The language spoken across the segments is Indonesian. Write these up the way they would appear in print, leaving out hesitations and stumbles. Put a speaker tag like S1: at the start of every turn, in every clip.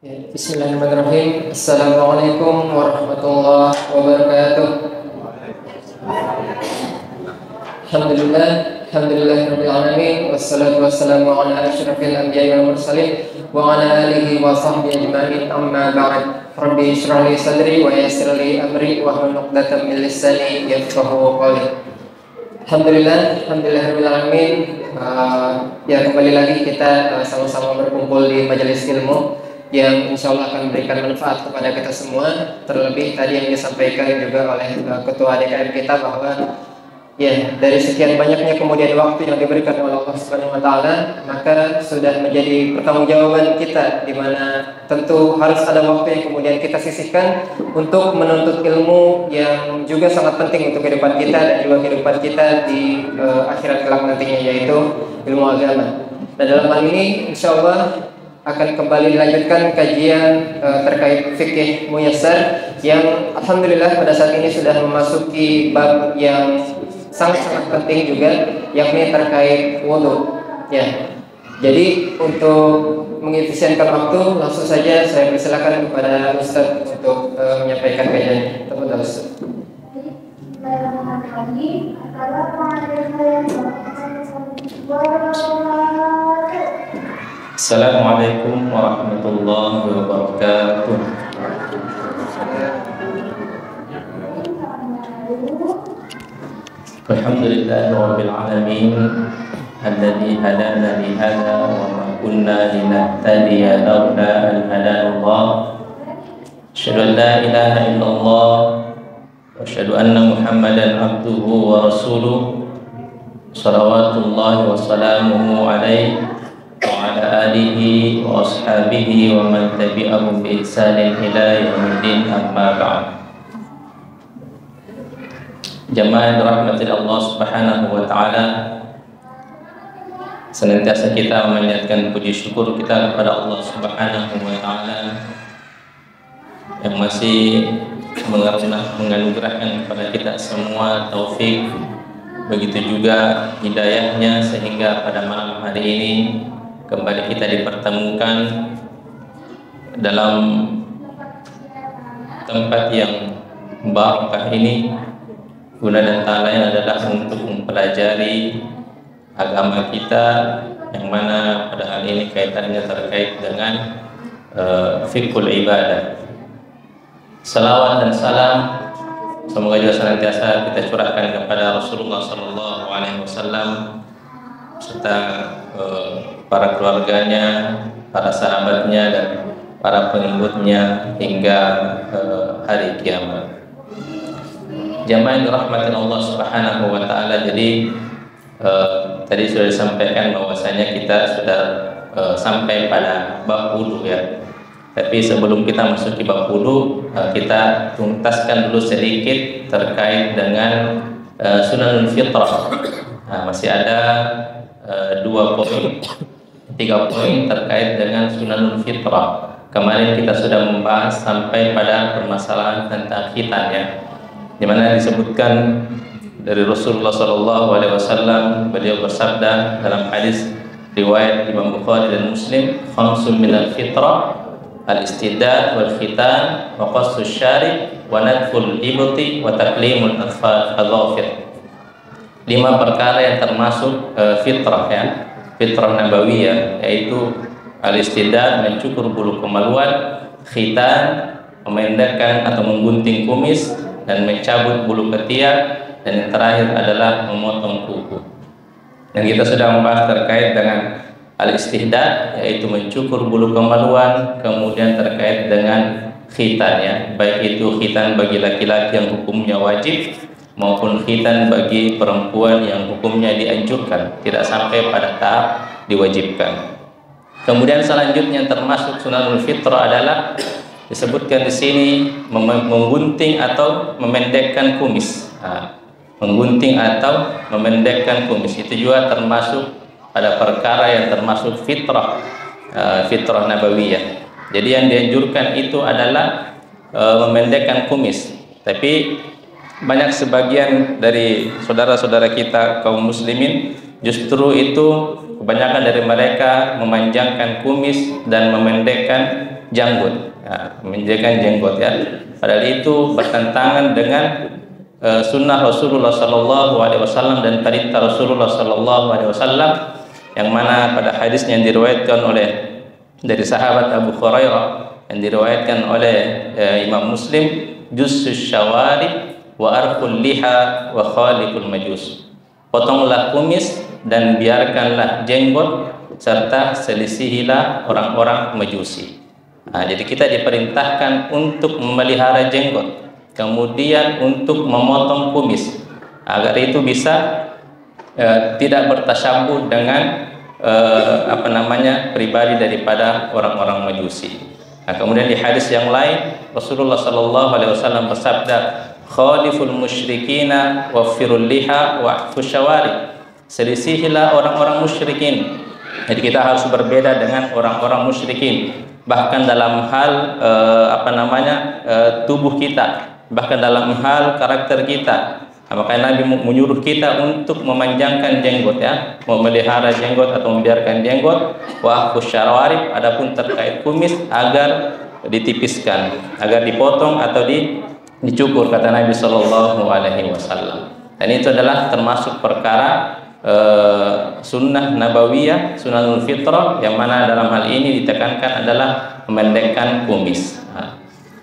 S1: Ya, Bismillahirrahmanirrahim. Assalamualaikum warahmatullahi wabarakatuh. Alhamdulillahirabbil alamin wassalatu wassalamu ala asyrafil anbiya'i wal mursalin wa ala alihi wa sahbihi ajma'in. Amma ba'd. Rabbi shrah li sadri wa yassir li amri wa hlul 'uqdatam min lisani yafqahu qawli. Alhamdulillahirabbil alamin. Ya, kembali lagi kita sama-sama berkumpul di majelis ilmu yang insya Allah akan memberikan manfaat kepada kita semua. Terlebih tadi yang disampaikan juga oleh ketua DKM kita bahwa ya dari sekian banyaknya kemudian waktu yang diberikan oleh Allah Subhanahu Wa Taala, maka sudah menjadi pertanggungjawaban kita, di mana tentu harus ada waktu yang kemudian kita sisihkan untuk menuntut ilmu yang juga sangat penting untuk kehidupan kita dan juga kehidupan kita di akhirat kelak nantinya, yaitu ilmu agama. Dan dalam hal ini insya Allah akan kembali dilanjutkan kajian terkait fikih muyassar yang alhamdulillah pada saat ini sudah memasuki bab yang sangat-sangat penting juga, yakni terkait wudu. Ya. Jadi untuk mengefisienkan waktu, langsung saja saya persilakan kepada Ustaz untuk menyampaikan kajiannya. Tafadhol Ustaz.
S2: Assalamualaikum warahmatullahi wabarakatuh. Alhamdulillahirabbil alamin alladzi hadana li hadza wa ma kunna linahtadiya laula an hadana Allah. Asyhadu an la ilaha illallah wa asyhadu anna Muhammadan abduhu wa rasuluh. Shalawatullahi wa salamuhu alaihi wa ala alihi wa ashabihi wa man tabi'ahum bi ihsanin ila yaumiddin, amma ba'd. Jamaah dirahmati Allah Subhanahu wa taala, senantiasa kita memanjatkan puji syukur kita kepada Allah Subhanahu wa taala yang masih menganugerahkan kepada kita semua taufik, begitu juga hidayahnya, sehingga pada malam hari ini kembali kita dipertemukan dalam tempat yang barakah ini. Guna dan tak lain adalah untuk mempelajari agama kita, yang mana pada hal ini kaitannya terkait dengan fiqhul ibadah. Salawat dan salam semoga juga senantiasa kita curahkan kepada Rasulullah SAW serta para keluarganya, para sahabatnya, dan para pengikutnya hingga hari kiamat. Jamaah yang dirahmati Allah Subhanahu wa taala, jadi tadi sudah disampaikan bahwasanya kita sudah sampai pada bab wudu ya. Tapi sebelum kita masuk ke bab wudu, kita tuntaskan dulu sedikit terkait dengan sunanul fitrah. Nah, masih ada 3 poin terkait dengan sunanul fitrah. Kemarin kita sudah membahas sampai pada permasalahan tentang khitan ya, di mana disebutkan dari Rasulullah SAW, beliau bersabda dalam hadis riwayat Imam Bukhari dan Muslim, khamsun minal fitrah al-istidad wal khitan wa qassus syarib wa nadful ibti wa taklimul adhafir. 5 perkara yang termasuk fitrah ya, fitrah nabawiyah, yaitu al-istidad, mencukur bulu kemaluan, khitan, memendekkan atau menggunting kumis dan mencabut bulu ketiak, dan yang terakhir adalah memotong kuku. Dan kita sudah membahas terkait dengan al-istihdad, yaitu mencukur bulu kemaluan, kemudian terkait dengan khitan ya, baik itu khitan bagi laki-laki yang hukumnya wajib maupun khitan bagi perempuan yang hukumnya dianjurkan, tidak sampai pada tahap diwajibkan. Kemudian selanjutnya termasuk sunanul fitrah adalah disebutkan di sini menggunting atau memendekkan kumis. Nah, menggunting atau memendekkan kumis itu juga termasuk pada perkara yang termasuk fitrah, fitrah nabawiyah. Jadi yang dianjurkan itu adalah memendekkan kumis. Tapi banyak sebagian dari saudara-saudara kita kaum muslimin justru itu kebanyakan dari mereka memanjangkan kumis dan memendekkan janggut, meninggikan jenggot ya. Padahal itu bertentangan dengan sunnah Rasulullah Sallallahu Alaihi Wasallam dan perintah Rasulullah Sallallahu Alaihi Wasallam, yang mana pada hadisnya yang diriwayatkan oleh dari sahabat Abu Hurairah, yang diriwayatkan oleh Imam Muslim, jussus syawari wa arqul liha wa khaliqul majus. Potonglah kumis dan biarkanlah jenggot, serta selisihilah orang-orang Majusi. Jadi kita diperintahkan untuk memelihara jenggot, kemudian untuk memotong kumis, agar itu bisa tidak bertasyabuh dengan pribadi daripada orang-orang Majusi. Kemudian di hadis yang lain Rasulullah Sallallahu Alaihi Wasallam bersabda, khaliful musyrikina waffirul liha wa'fus syawari. Selisihilah orang-orang musyrikin. Jadi kita harus berbeda dengan orang-orang musyrikin, bahkan dalam hal tubuh kita, bahkan dalam hal karakter kita. Maka Nabi menyuruh kita untuk memanjangkan jenggot ya, memelihara jenggot atau membiarkan jenggot. Wa'fus syawari, adapun terkait kumis agar ditipiskan, agar dipotong atau dicukur, kata Nabi Sallallahu Alaihi Wasallam. Dan itu adalah termasuk perkara sunnah nabawiyah, sunnahul fitrah, yang mana dalam hal ini ditekankan adalah memendekkan kumis.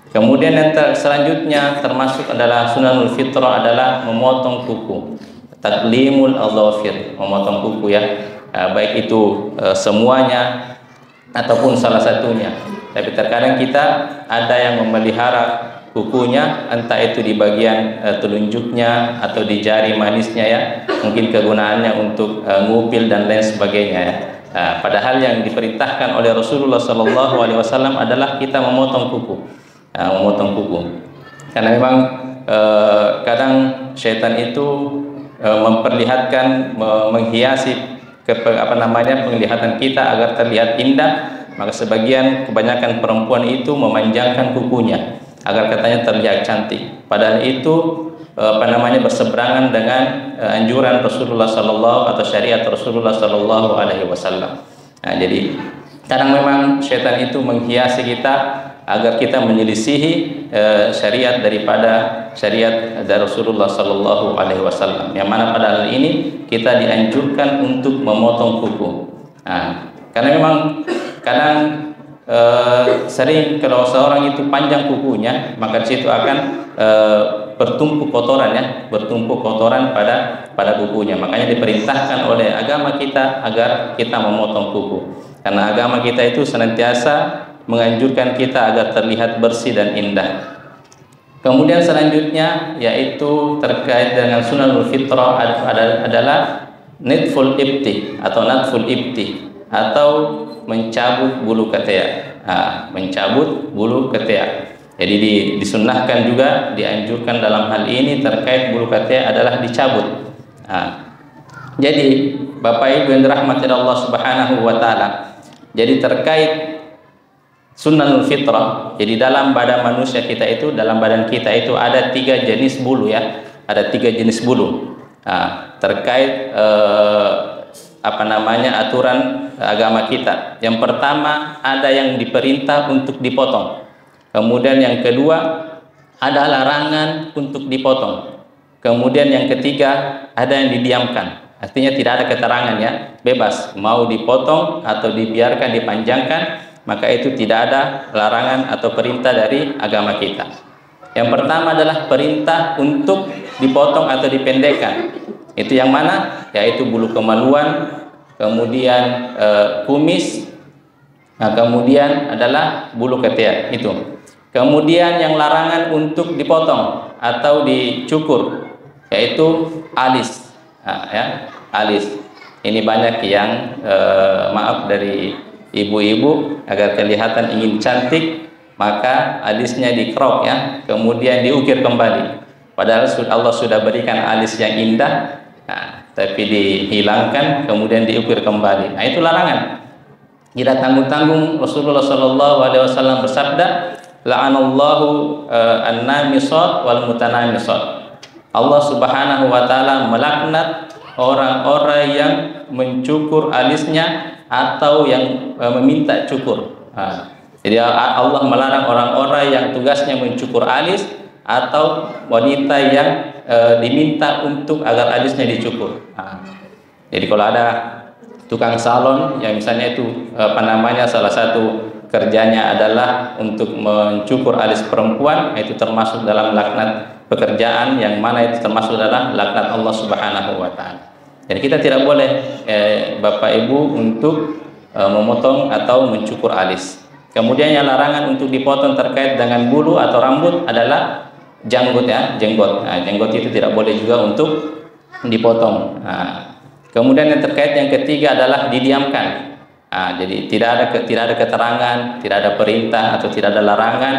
S2: Kemudian yang selanjutnya termasuk adalah sunnahul fitrah adalah memotong kuku, taklimul adhafir, memotong kuku ya, baik itu semuanya ataupun salah satunya. Tapi terkadang kita ada yang memelihara kukunya, entah itu di bagian telunjuknya atau di jari manisnya ya, mungkin kegunaannya untuk ngupil dan lain sebagainya ya. Padahal yang diperintahkan oleh Rasulullah Sallallahu Alaihi Wasallam adalah kita memotong kuku, karena memang kadang syaitan itu memperlihatkan, menghiasi penglihatan kita agar terlihat indah. Maka kebanyakan perempuan itu memanjangkan kukunya agar katanya terlihat cantik. Padahal itu berseberangan dengan anjuran Rasulullah Sallallahu atau syariat Rasulullah Sallallahu Alaihi Wasallam. Jadi kadang memang syaitan itu menghiasi kita agar kita menyelisihi syariat daripada syariat dari Rasulullah Sallallahu Alaihi Wasallam, yang mana pada hal ini kita dianjurkan untuk memotong kuku. Karena memang kadang sering kalau seorang itu panjang kukunya, maka di situ akan bertumpuk kotoran pada kukunya. Makanya diperintahkan oleh agama kita agar kita memotong kuku, karena agama kita itu senantiasa menganjurkan kita agar terlihat bersih dan indah. Kemudian selanjutnya yaitu terkait dengan sunnahul fitrah adalah natful ibti atau mencabut bulu ketiak. Mencabut bulu ketiak. Jadi disunnahkan juga, dianjurkan dalam hal ini terkait bulu ketiak adalah dicabut. Jadi Bapak Ibu yang dirahmati Allah Subhanahu wa taala, jadi terkait sunnahul fitrah, jadi dalam badan manusia kita itu, dalam badan kita itu ada 3 jenis bulu ya, ada 3 jenis bulu. Terkait aturan agama kita. Yang pertama, ada yang diperintah untuk dipotong. Kemudian yang kedua, ada larangan untuk dipotong. Kemudian yang ketiga, ada yang didiamkan. Artinya tidak ada keterangan ya, bebas mau dipotong atau dibiarkan dipanjangkan, maka itu tidak ada larangan atau perintah dari agama kita. Yang pertama adalah perintah untuk dipotong atau dipendekkan. Itu yang mana? Yaitu bulu kemaluan, kemudian kumis, kemudian adalah bulu ketiak itu. Kemudian yang larangan untuk dipotong atau dicukur yaitu alis. Alis. Ini banyak yang maaf dari ibu-ibu agar kelihatan ingin cantik, maka alisnya di-crop ya, kemudian diukir kembali. Padahal Allah sudah berikan alis yang indah, tapi dihilangkan kemudian diukir kembali. Itu larangan. Tidak tanggung-tanggung Rasulullah Sallallahu Alaihi Wasallam bersabda, la'anallahu an-namisat wal mutanamisat. Allah Subhanahu wa taala melaknat orang-orang yang mencukur alisnya atau yang meminta cukur. Jadi Allah melarang orang-orang yang tugasnya mencukur alis atau wanita yang diminta untuk agar alisnya dicukur. Nah, jadi kalau ada tukang salon yang misalnya itu salah satu kerjanya adalah untuk mencukur alis perempuan, itu termasuk dalam laknat pekerjaan yang mana itu termasuk dalam laknat Allah Subhanahu wa taala. Jadi kita tidak boleh Bapak Ibu untuk memotong atau mencukur alis. Kemudian yang larangan untuk dipotong terkait dengan bulu atau rambut adalah janggut ya, jenggot. Nah, jenggot itu tidak boleh juga untuk dipotong. Nah, kemudian yang terkait yang ketiga adalah didiamkan. Nah, jadi tidak ada keterangan, tidak ada perintah atau tidak ada larangan.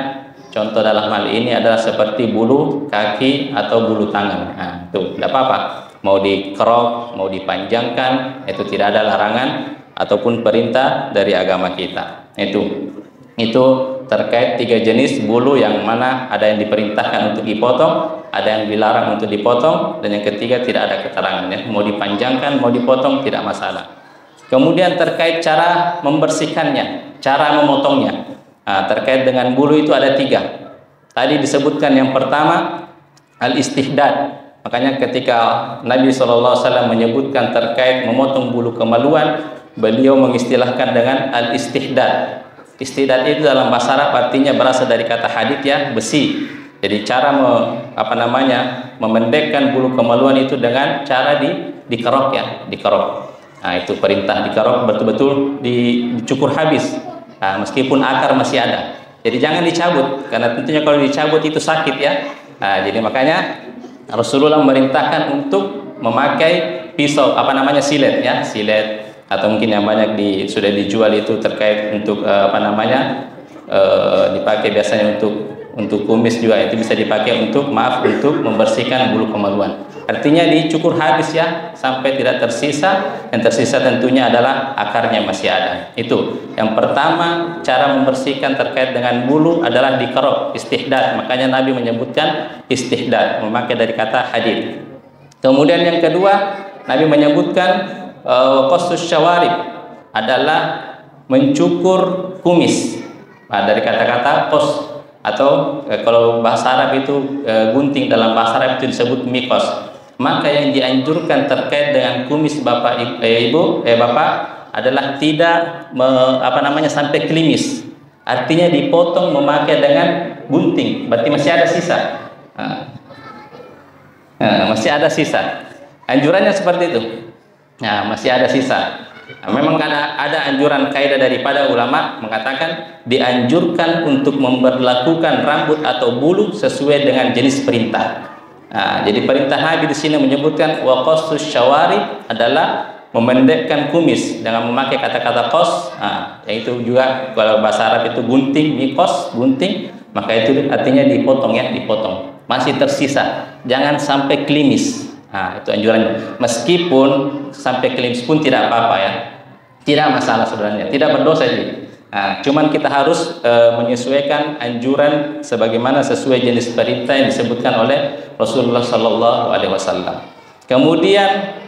S2: Contoh dalam hal ini adalah seperti bulu kaki atau bulu tangan. Nah, itu tidak apa-apa. Mau dikerok, mau dipanjangkan, itu tidak ada larangan ataupun perintah dari agama kita. Itu terkait 3 jenis bulu yang mana ada yang diperintahkan untuk dipotong, ada yang dilarang untuk dipotong, dan yang ketiga tidak ada keterangan ya. Mau dipanjangkan, mau dipotong tidak masalah. Kemudian terkait cara membersihkannya, cara memotongnya. Nah, terkait dengan bulu itu ada 3. Tadi disebutkan yang pertama al-istihdad. Makanya ketika Nabi SAW menyebutkan terkait memotong bulu kemaluan, beliau mengistilahkan dengan al-istihdad. Istihdad itu dalam bahasa Arab artinya berasal dari kata hadid ya, besi. Jadi cara memendekkan bulu kemaluan itu dengan cara dikerok ya, dikerok. Nah, itu perintah dikerok betul-betul dicukur habis. Nah, meskipun akar masih ada. Jadi jangan dicabut karena tentunya kalau dicabut itu sakit ya. Nah, jadi makanya Rasulullah memerintahkan untuk memakai pisau silet ya, silet atau mungkin yang banyak sudah dijual itu terkait untuk dipakai biasanya untuk kumis juga, itu bisa dipakai untuk membersihkan bulu kemaluan. Artinya dicukur habis ya sampai tidak tersisa, yang tersisa tentunya adalah akarnya masih ada. Itu yang pertama, cara membersihkan terkait dengan bulu adalah dikerok, istihdad. Makanya Nabi menyebutkan istihdad, memakai dari kata hadid. Kemudian yang kedua, Nabi menyebutkan qassus syawarib adalah mencukur kumis. Nah, dari kata-kata qas atau kalau bahasa Arab itu gunting, dalam bahasa Arab itu disebut miqas. Maka yang dianjurkan terkait dengan kumis Bapak adalah tidak sampai klimis. Artinya dipotong memakai dengan gunting, berarti masih ada sisa. Masih ada sisa. Anjurannya seperti itu. Nah, masih ada sisa. Nah, memang ada anjuran kaidah daripada ulama mengatakan dianjurkan untuk memperlakukan rambut atau bulu sesuai dengan jenis perintah. Nah, jadi perintah Nabi di sini menyebutkan wa qassus syawarib adalah memendekkan kumis dengan memakai kata-kata qas. Nah, yaitu juga kalau bahasa Arab itu gunting, miqas, gunting, maka itu artinya dipotong ya, dipotong. Masih tersisa, jangan sampai klimis. Nah, itu anjurannya. Meskipun sampai klimis pun tidak apa-apa ya. Tidak masalah sebenarnya, tidak berdosa juga. Nah, cuman kita harus menyesuaikan anjuran sebagaimana sesuai jenis perintah yang disebutkan oleh Rasulullah Sallallahu Alaihi Wasallam. Kemudian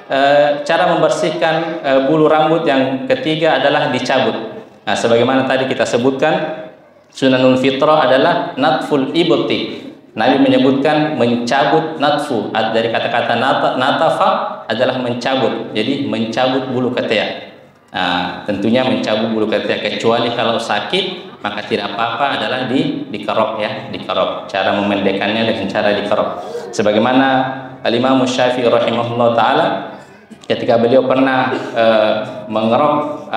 S2: cara membersihkan bulu rambut yang ketiga adalah dicabut. Nah, sebagaimana tadi kita sebutkan, sunanul fitrah adalah natful ibti. Nabi menyebutkan mencabut natfu, dari kata-kata natafa adalah mencabut. Jadi mencabut bulu ketiak. Nah, tentunya mencabut bulu ketiak kecuali kalau sakit, maka tidak apa-apa adalah dikerok ya, dikerok. Cara memendekkannya dengan cara dikerok. Sebagaimana Al-Imam Syafi'i rahimahullah taala ketika beliau pernah mengerok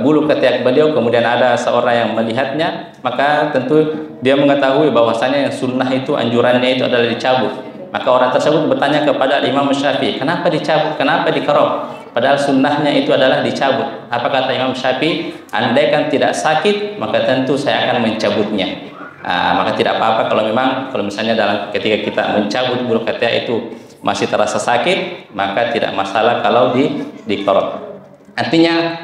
S2: bulu ketiak beliau, kemudian ada seorang yang melihatnya, maka tentu dia mengetahui bahwasanya yang sunnah itu anjurannya itu adalah dicabut. Maka orang tersebut bertanya kepada Imam Syafi'i, kenapa dicabut, kenapa dikerok? Padahal sunnahnya itu adalah dicabut. Apa kata Imam Syafi'i? Andaikan tidak sakit, maka tentu saya akan mencabutnya. Maka tidak apa-apa kalau misalnya ketika kita mencabut bulu ketiak itu masih terasa sakit, maka tidak masalah kalau dikerok. Artinya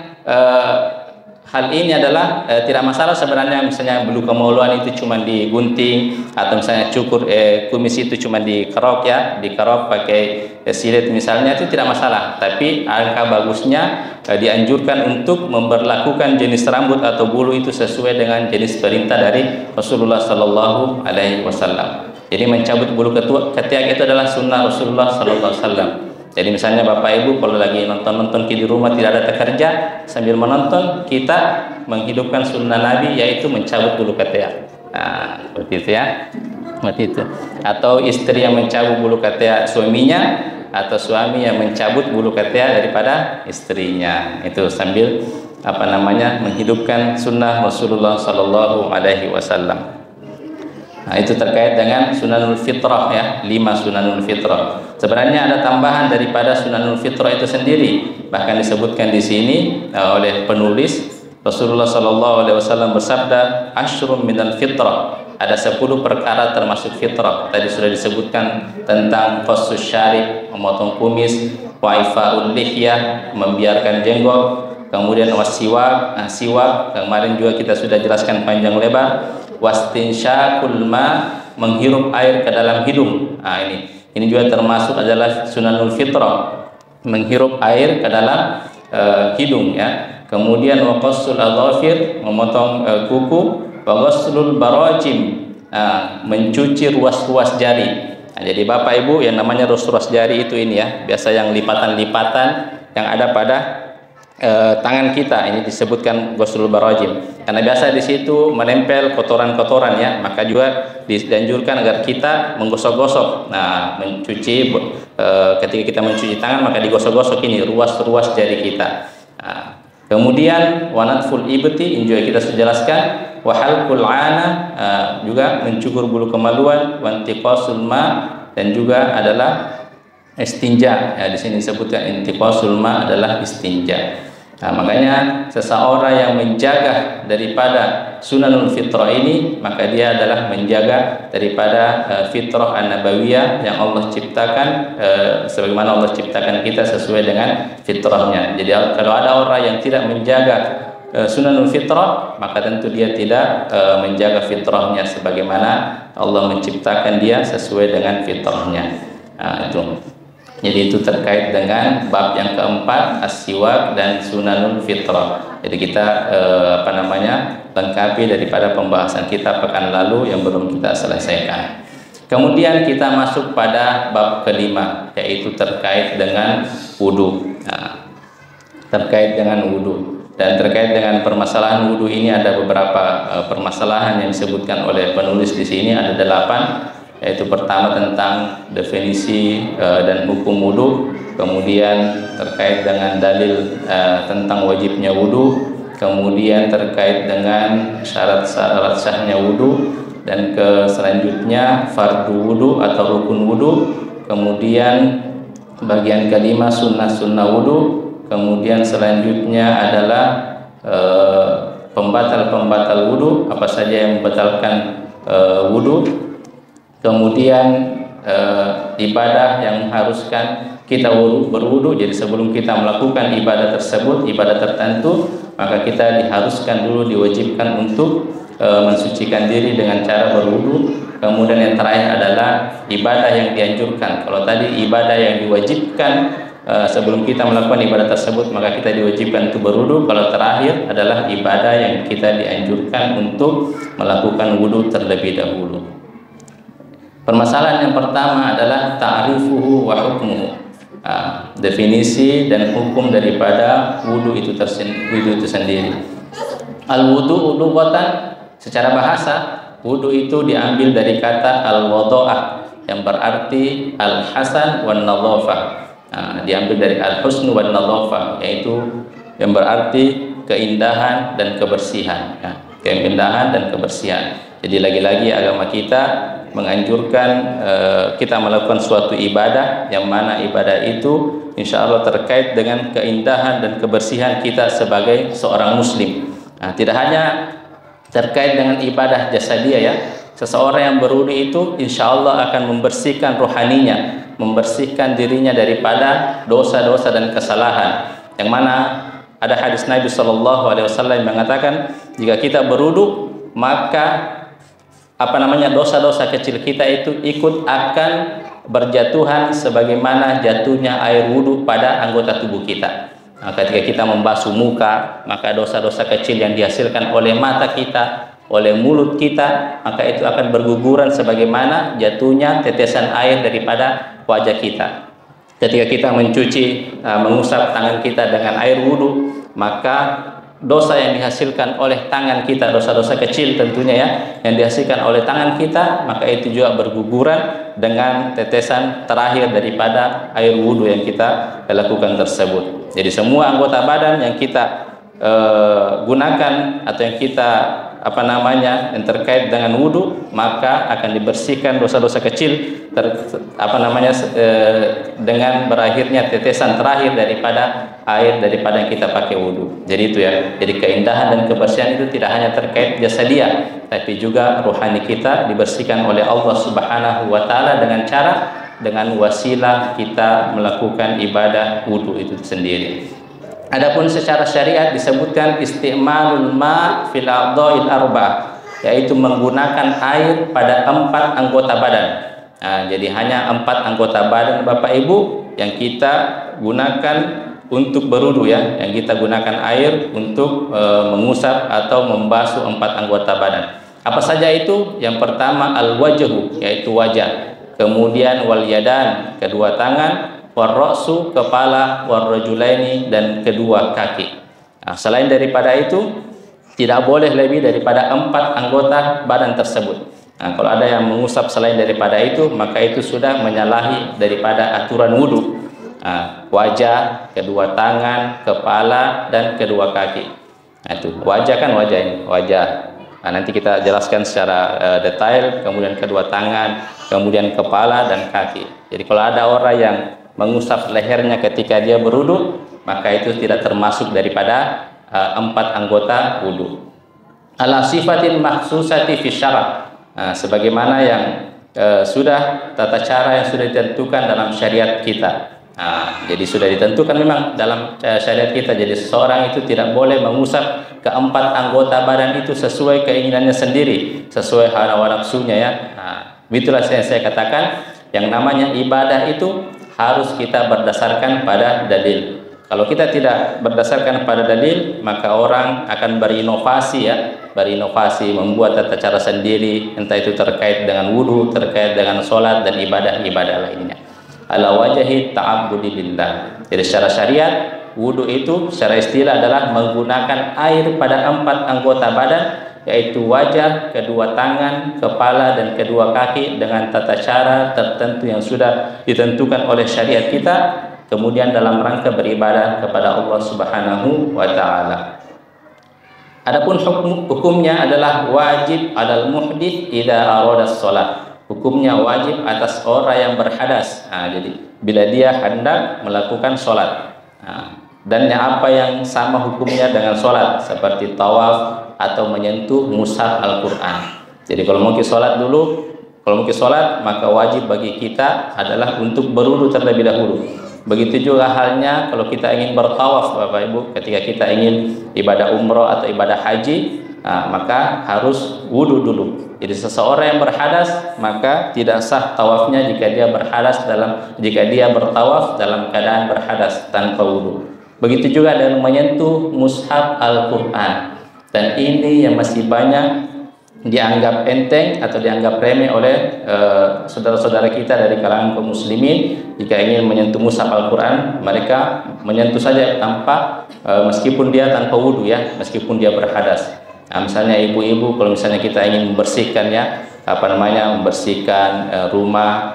S2: hal ini adalah tidak masalah sebenarnya, misalnya bulu kemaluan itu cuma digunting, atau misalnya cukur kumis itu cuma dikerok ya, dikerok pakai silet misalnya, itu tidak masalah. Tapi alangkah bagusnya dianjurkan untuk memperlakukan jenis rambut atau bulu itu sesuai dengan jenis perintah dari Rasulullah Sallallahu Alaihi Wasallam. Jadi mencabut bulu ketiak itu adalah sunnah Rasulullah Sallallahu Alaihi Wasallam. Jadi misalnya Bapak Ibu kalau lagi nonton di rumah tidak ada kerja, sambil menonton kita menghidupkan sunnah Nabi, yaitu mencabut bulu ketiak. Nah, seperti itu ya. Seperti itu. Atau istri yang mencabut bulu ketiak suaminya, atau suami yang mencabut bulu ketiak daripada istrinya. Itu sambil menghidupkan sunnah Rasulullah Sallallahu Alaihi Wasallam. Nah, itu terkait dengan sunanul fitrah ya, 5 sunanul fitrah. Sebenarnya ada tambahan daripada sunanul fitrah itu sendiri. Bahkan disebutkan di sini oleh penulis, Rasulullah Sallallahu Alaihi Wasallam bersabda, "Asyrun minal fitrah." Ada 10 perkara termasuk fitrah. Tadi sudah disebutkan tentang qassus syarib, memotong kumis, wa ifaul lihyah, membiarkan jenggot, kemudian wasiwak, siwak, kemarin juga kita sudah jelaskan panjang lebar. Wastinsyaqul ma, menghirup air ke dalam hidung. Nah, ini juga termasuk adalah sunanul fitrah, menghirup air ke dalam hidung ya. Kemudian waqassul adhafir, memotong kuku, wa ghaslul barajim, mencuci ruas-ruas jari. Nah, jadi Bapak Ibu yang namanya ruas-ruas jari itu ini ya, biasa yang lipatan-lipatan yang ada pada tangan kita, ini disebutkan ghuslul barajim, karena biasa di situ menempel kotoran-kotoran ya, maka juga dianjurkan agar kita menggosok-gosok. Nah, mencuci ketika kita mencuci tangan maka digosok-gosok ini ruas-ruas jari kita. Nah, kemudian wanatful ibti, ini juga kita sudah jelaskan, wahalqul ana, juga mencukur bulu kemaluan, wantiqasul ma, dan juga adalah istinja ya, di sini disebutkan intiqasul ma adalah istinja. Nah, makanya seseorang yang menjaga daripada sunanul fitrah ini, maka dia adalah menjaga daripada fitrah an-nabawiyah yang Allah ciptakan, sebagaimana Allah ciptakan kita sesuai dengan fitrahnya. Jadi kalau ada orang yang tidak menjaga sunanul fitrah, maka tentu dia tidak menjaga fitrahnya sebagaimana Allah menciptakan dia sesuai dengan fitrahnya. Nah, itu. Jadi itu terkait dengan bab yang keempat, as-siwak dan sunanul fitrah. Jadi kita lengkapi daripada pembahasan kita pekan lalu yang belum kita selesaikan. Kemudian kita masuk pada bab kelima, yaitu terkait dengan wudu. Nah, terkait dengan wudu. Dan terkait dengan permasalahan wudu ini ada beberapa permasalahan yang disebutkan oleh penulis di sini, ada 8. Yaitu pertama tentang definisi dan hukum wudu, kemudian terkait dengan dalil tentang wajibnya wudu, kemudian terkait dengan syarat-syarat sahnya wudu, dan selanjutnya fardu wudu atau rukun wudu, kemudian bagian kelima sunnah-sunnah wudu, kemudian selanjutnya adalah pembatal-pembatal wudu, apa saja yang membatalkan wudu. Kemudian ibadah yang mengharuskan kita berwudu. Jadi sebelum kita melakukan ibadah tersebut, ibadah tertentu, maka kita diharuskan dulu, diwajibkan untuk mensucikan diri dengan cara berwudu. Kemudian yang terakhir adalah ibadah yang dianjurkan. Kalau tadi ibadah yang diwajibkan sebelum kita melakukan ibadah tersebut, maka kita diwajibkan untuk berwudu. Kalau terakhir adalah ibadah yang kita dianjurkan untuk melakukan wudu terlebih dahulu. Permasalahan yang pertama adalah ta'rifuhu wa hukmuhu. Definisi dan hukum daripada wudu itu sendiri. Al-wudu lughatan, secara bahasa wudu itu diambil dari kata al-wadha'ah yang berarti al-hasan wan nadhafah. Diambil dari al-husnu wan nadhafah, yaitu yang berarti keindahan dan kebersihan. Keindahan dan kebersihan. Jadi lagi-lagi agama kita menganjurkan kita melakukan suatu ibadah yang mana ibadah itu insya Allah terkait dengan keindahan dan kebersihan kita sebagai seorang muslim. Nah, tidak hanya terkait dengan ibadah jasadiah ya, seseorang yang berwudu itu insya Allah akan membersihkan rohaninya, membersihkan dirinya daripada dosa-dosa dan kesalahan, yang mana ada hadis Nabi Shallallahu Alaihi Wasallam yang mengatakan jika kita berwudu maka dosa-dosa kecil kita itu ikut akan berjatuhan sebagaimana jatuhnya air wudu pada anggota tubuh kita. Nah, ketika kita membasuh muka, maka dosa-dosa kecil yang dihasilkan oleh mata kita, oleh mulut kita, maka itu akan berguguran sebagaimana jatuhnya tetesan air daripada wajah kita. Ketika kita mengusap tangan kita dengan air wudu, maka dosa yang dihasilkan oleh tangan kita, dosa-dosa kecil tentunya ya, yang dihasilkan oleh tangan kita, maka itu juga berguguran dengan tetesan terakhir daripada air wudu yang kita lakukan tersebut. Jadi semua anggota badan yang kita gunakan atau yang kita yang terkait dengan wudu, maka akan dibersihkan dosa-dosa kecil dengan berakhirnya tetesan terakhir daripada air daripada yang kita pakai wudu. Jadi itu ya. Jadi keindahan dan kebersihan itu tidak hanya terkait jasadiah, tapi juga rohani kita dibersihkan oleh Allah Subhanahu wa taala dengan wasilah kita melakukan ibadah wudu itu sendiri. Adapun secara syariat disebutkan isti'malul ma' fil a'dha'il arba'ah, yaitu menggunakan air pada 4 anggota badan. Nah, jadi hanya 4 anggota badan Bapak Ibu yang kita gunakan untuk berwudu ya, yang kita gunakan air untuk mengusap atau membasuh 4 anggota badan. Apa saja itu? Yang pertama al-wajhu, yaitu wajah. Kemudian wal yadan, kedua tangan, warra'su, kepala, warrajulaini, dan kedua kaki. Nah, selain daripada itu tidak boleh lebih daripada 4 anggota badan tersebut. Nah, kalau ada yang mengusap selain daripada itu, maka itu sudah menyalahi daripada aturan wudu. Nah, wajah, kedua tangan, kepala, dan kedua kaki. Nah, itu wajah kan wajah ini, wajah. Nah, nanti kita jelaskan secara detail. Kemudian kedua tangan, kemudian kepala dan kaki. Jadi kalau ada orang yang mengusap lehernya ketika dia berwudu, maka itu tidak termasuk daripada 4 anggota wudu. Ala sifatin makhsusati fi syara', sebagaimana yang sudah tata cara yang sudah ditentukan dalam syariat kita. Jadi sudah ditentukan memang dalam syariat kita. Jadi seseorang itu tidak boleh mengusap ke-4 anggota badan itu sesuai keinginannya sendiri, sesuai hawa nafsunya ya. Itulah saya katakan yang namanya ibadah itu harus kita berdasarkan pada dalil. Kalau kita tidak berdasarkan pada dalil, maka orang akan berinovasi membuat tata cara sendiri, entah itu terkait dengan wudu, terkait dengan sholat dan ibadah-ibadah lainnya. Ala wajhi ta'abbudi billah. Jadi secara syariat, wudu itu secara istilah adalah menggunakan air pada 4 anggota badan, yaitu wajah, kedua tangan, kepala, dan kedua kaki dengan tata cara tertentu yang sudah ditentukan oleh syariat kita, kemudian dalam rangka beribadah kepada Allah Subhanahu wa taala. Adapun hukumnya adalah wajib alal muhdits idza arada shalah. Hukumnya wajib atas orang yang berhadas. Jadi bila dia hendak melakukan sholat. Dan apa yang sama hukumnya dengan sholat, seperti tawaf atau menyentuh mushaf Al-Quran. Jadi kalau mau ke sholat maka wajib bagi kita adalah untuk berwudu terlebih dahulu. Begitu juga halnya kalau kita ingin bertawaf Bapak Ibu, ketika kita ingin ibadah umroh atau ibadah haji, maka harus wudu dulu. Jadi seseorang yang berhadas maka tidak sah tawafnya jika dia bertawaf dalam keadaan berhadas tanpa wudu. Begitu juga dengan menyentuh mushaf Al-Quran. Dan ini yang masih banyak dianggap enteng atau dianggap remeh oleh saudara-saudara kita dari kalangan kaum muslimin. Jika ingin menyentuh mushaf Al-Quran, mereka menyentuh saja meskipun dia tanpa wudu ya, meskipun dia berhadas. Misalnya ibu-ibu, kalau misalnya kita ingin membersihkan membersihkan rumah,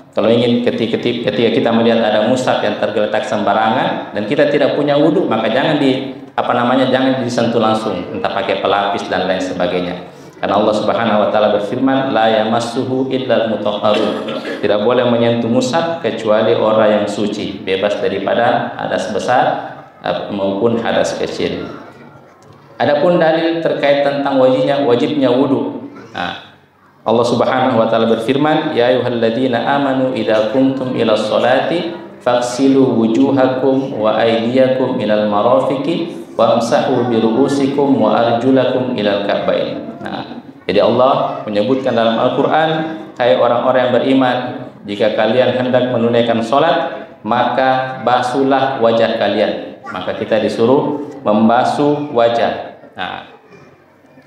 S2: kalau ingin ketika kita melihat ada mushaf yang tergeletak sembarangan dan kita tidak punya wudu, maka jangan disentuh langsung, entah pakai pelapis dan lain sebagainya. Karena Allah Subhanahu wa taala berfirman, la yamassuhu illal mutahharun. Tidak boleh menyentuh mushaf kecuali orang yang suci, bebas daripada hadas besar maupun hadas kecil. Adapun dalil terkait tentang wajibnya wudu. Allah Subhanahu wa taala berfirman, ya ayyuhalladzina amanu idza qumtum ila sholati faghsilu wujuhakum wa aydiyakum ilal marafiqi wamsahu bi ru'usikum wa arjulakum ilal ka'bain. Nah, jadi Allah menyebutkan dalam Al-Qur'an, hai orang-orang yang beriman, jika kalian hendak menunaikan salat, maka basuhlah wajah kalian. Maka kita disuruh membasuh wajah. Nah,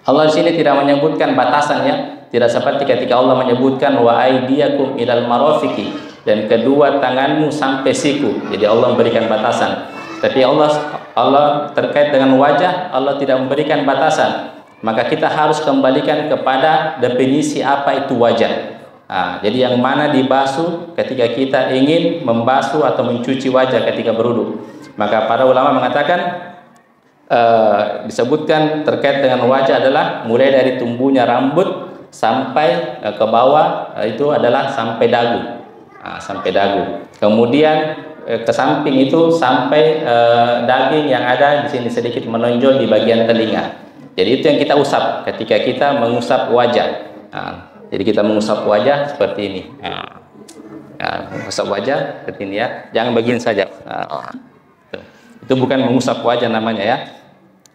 S2: Allah di sini tidak menyebutkan batasan ya, tidak seperti ketika Allah menyebutkan wa aydiyakum ilal marafiqi, dan kedua tanganmu sampai siku. Jadi Allah memberikan batasan. Tapi Allah terkait dengan wajah, Allah tidak memberikan batasan. Maka kita harus kembalikan kepada definisi apa itu wajah. Nah, jadi yang mana dibasuh ketika kita ingin membasuh atau mencuci wajah ketika berwudu. Maka para ulama mengatakan disebutkan terkait dengan wajah adalah mulai dari tumbuhnya rambut sampai ke bawah, itu adalah sampai dagu. Nah, sampai dagu. Kemudian ke samping itu sampai daging yang ada di sini sedikit menonjol di bagian telinga. Jadi itu yang kita usap ketika kita mengusap wajah. Nah, jadi kita mengusap wajah seperti ini. Nah, mengusap wajah seperti ini ya. Jangan begini saja. Nah, itu bukan mengusap wajah namanya ya.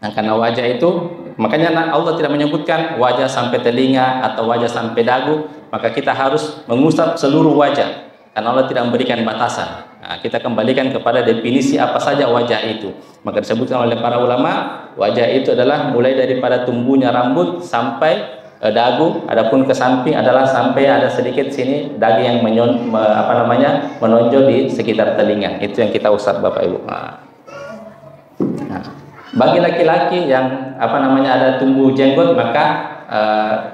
S2: Nah, karena wajah itu, makanya Allah tidak menyebutkan wajah sampai telinga atau wajah sampai dagu. Maka kita harus mengusap seluruh wajah. Karena Allah tidak memberikan batasan. Nah, kita kembalikan kepada definisi apa saja wajah itu. Maka disebutkan oleh para ulama, wajah itu adalah mulai daripada tumbuhnya rambut sampai dagu. Adapun ke samping adalah sampai ada sedikit sini daging yang menonjol di sekitar telinga. Itu yang kita usap Bapak Ibu. Nah, bagi laki-laki yang ada tumbuh jenggot, maka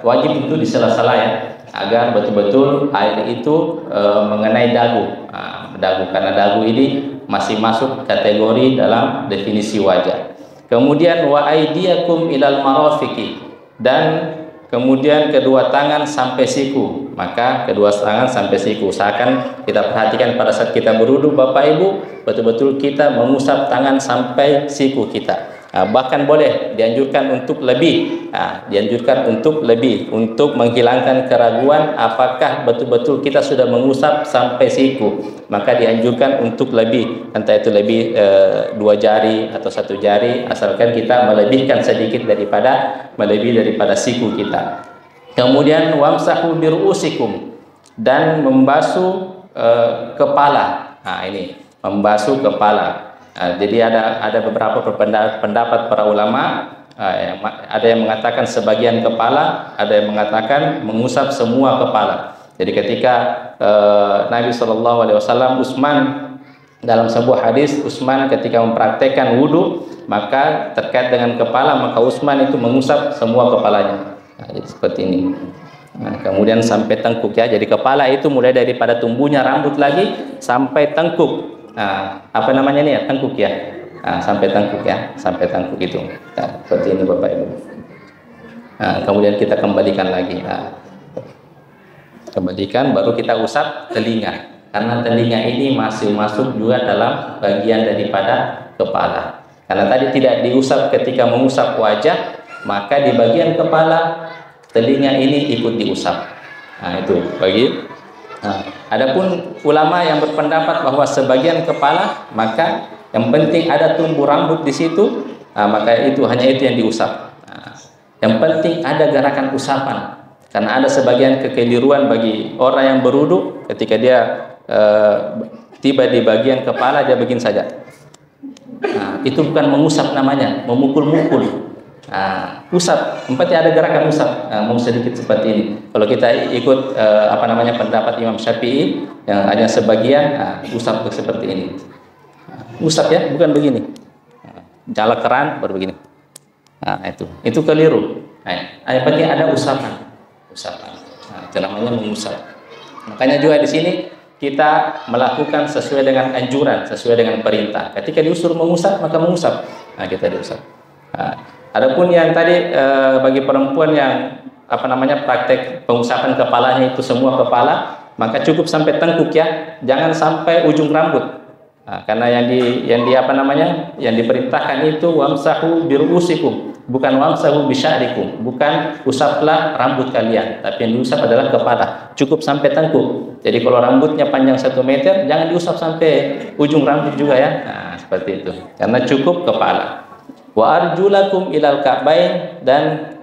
S2: wajib itu disela-sela ya, agar betul-betul air itu mengenai dagu. Dagu, karena dagu ini masih masuk kategori dalam definisi wajah. Kemudian wa aydiyakum ilal marafiqi, dan kemudian kedua tangan sampai siku. Maka kedua tangan sampai siku, usahakan kita perhatikan pada saat kita berwudu Bapak Ibu, betul-betul kita mengusap tangan sampai siku kita. Bahkan boleh dianjurkan untuk lebih, untuk menghilangkan keraguan apakah betul-betul kita sudah mengusap sampai siku, maka dianjurkan untuk lebih, entah itu lebih 2 jari atau 1 jari, asalkan kita melebihkan sedikit melebihi daripada siku kita. Kemudian wamsahu bi ru'usikum, dan membasuh kepala. Nah, ini membasuh kepala. Jadi ada beberapa pendapat para ulama. Ada yang mengatakan sebagian kepala, ada yang mengatakan mengusap semua kepala. Jadi ketika Nabi SAW, Utsman, dalam sebuah hadis, Utsman ketika mempraktekkan wudu, maka terkait dengan kepala, maka Utsman itu mengusap semua kepalanya. Nah, jadi seperti ini. Nah, kemudian sampai tengkuk ya. Jadi kepala itu mulai daripada tumbuhnya rambut lagi sampai tengkuk. Nah, apa namanya ini ya, tengkuk ya. Nah, sampai tengkuk ya, sampai tengkuk itu. Nah, seperti ini Bapak Ibu. Nah, kemudian kita kembalikan lagi. Nah, kembalikan, baru kita usap telinga. Karena telinga ini masih masuk juga dalam bagian daripada kepala. Karena tadi tidak diusap ketika mengusap wajah, maka di bagian kepala telinga ini ikut diusap. Nah, itu bagi. Nah, adapun ulama yang berpendapat bahwa sebagian kepala, maka yang penting ada tumbuh rambut di situ, maka itu hanya itu yang diusap. Nah, yang penting ada gerakan usapan, karena ada sebagian kekeliruan bagi orang yang berwudu ketika dia tiba di bagian kepala dia begini saja. Nah, itu bukan mengusap namanya, memukul-mukul. Nah, usap, tempatnya ada gerakan usap. Nah, mau sedikit seperti ini. Kalau kita ikut pendapat Imam Syafi'i yang hanya sebagian, usap seperti ini. Usap ya, bukan begini. Jala keran baru begini. Nah, itu keliru. Nah, yang penting ada usapan. Nah, itu namanya mengusap. Makanya juga di sini kita melakukan sesuai dengan anjuran, sesuai dengan perintah. Ketika diusul mengusap, maka mengusap. Nah, kita diusap. Nah, adapun yang tadi bagi perempuan yang praktek pengusapan kepalanya itu semua kepala, maka cukup sampai tengkuk ya, jangan sampai ujung rambut. Karena yang diperintahkan itu wamsahu birusikum, bukan wamsahu bisya'rikum, bukan usaplah rambut kalian, tapi yang diusap adalah kepala, cukup sampai tengkuk. Jadi kalau rambutnya panjang 1 meter, jangan diusap sampai ujung rambut juga ya. Nah, seperti itu. Karena cukup kepala. Wa arjulakum ilal ka'bain, dan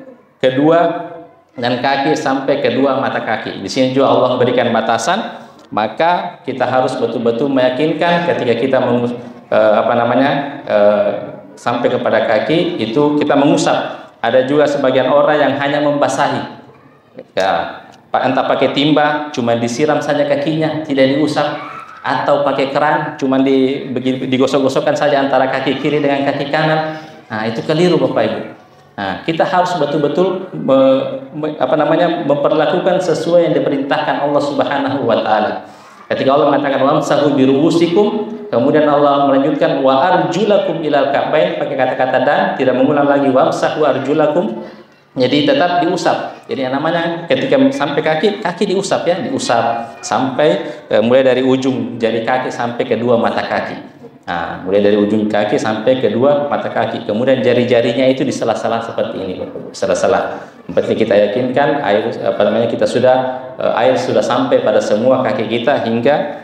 S2: kaki sampai kedua mata kaki. Di sini juga Allah memberikan batasan. Maka kita harus betul-betul meyakinkan ketika kita sampai kepada kaki itu kita mengusap. Ada juga sebagian orang yang hanya membasahi, ya, entah pakai timba cuma disiram saja kakinya, tidak diusap, atau pakai keran cuma digosok-gosokkan saja antara kaki kiri dengan kaki kanan. Nah, itu keliru Bapak Ibu. Nah, kita harus betul-betul memperlakukan sesuai yang diperintahkan Allah Subhanahu wa taala. Ketika Allah mengatakan wamsahu biruusikum, kemudian Allah melanjutkan wa arjulakum ilal ka'bain pakai kata-kata dan, tidak mengulang lagi wamsahu arjulakum. Jadi tetap diusap. Jadi yang namanya ketika sampai kaki diusap ya, diusap sampai mulai dari ujung jari kaki sampai kedua mata kaki. Nah, mulai dari ujung kaki sampai kedua mata kaki. Kemudian jari-jarinya itu di sela-sela seperti ini, sela-sela. Seperti kita yakinkan air air sudah sampai pada semua kaki kita hingga